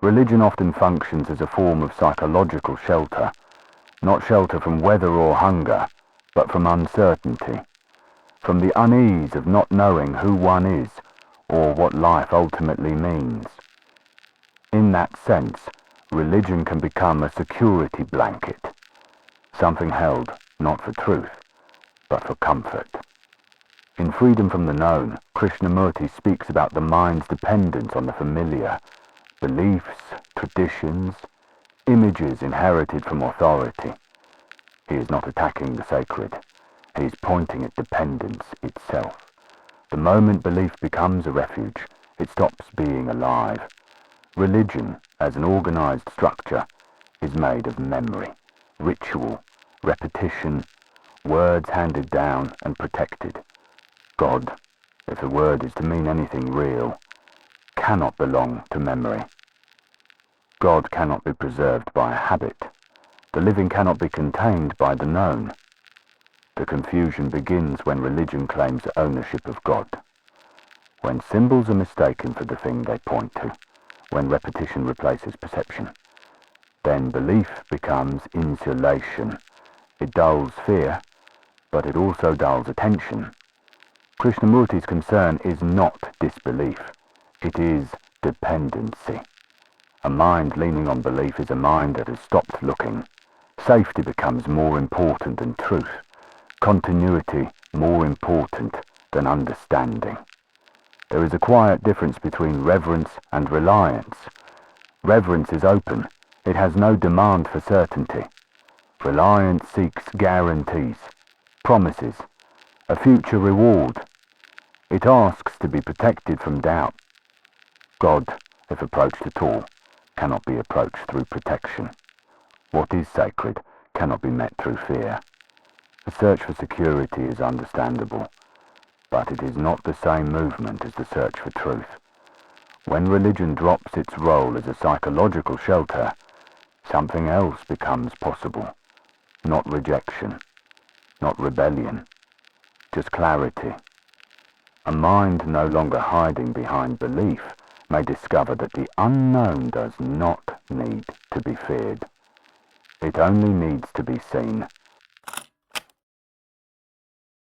Religion often functions as a form of psychological shelter, not shelter from weather or hunger, but from uncertainty, from the unease of not knowing who one is or what life ultimately means. In that sense, religion can become a security blanket, something held not for truth, but for comfort. In Freedom from the Known, Krishnamurti speaks about the mind's dependence on the familiar, beliefs, traditions, images inherited from authority. He is not attacking the sacred. He is pointing at dependence itself. The moment belief becomes a refuge, it stops being alive. Religion, as an organized structure, is made of memory, ritual, repetition, words handed down and protected. God, if the word is to mean anything real, cannot belong to memory. God cannot be preserved by a habit. The living cannot be contained by the known. The confusion begins when religion claims ownership of God. When symbols are mistaken for the thing they point to, when repetition replaces perception, then belief becomes insulation. It dulls fear, but it also dulls attention. Krishnamurti's concern is not disbelief. It is dependency. A mind leaning on belief is a mind that has stopped looking. Safety becomes more important than truth. Continuity more important than understanding. There is a quiet difference between reverence and reliance. Reverence is open. It has no demand for certainty. Reliance seeks guarantees, promises, a future reward. It asks to be protected from doubt. God, if approached at all, cannot be approached through protection. What is sacred cannot be met through fear. The search for security is understandable, but it is not the same movement as the search for truth. When religion drops its role as a psychological shelter, something else becomes possible. Not rejection, not rebellion, just clarity. A mind no longer hiding behind belief may discover that the unknown does not need to be feared. It only needs to be seen.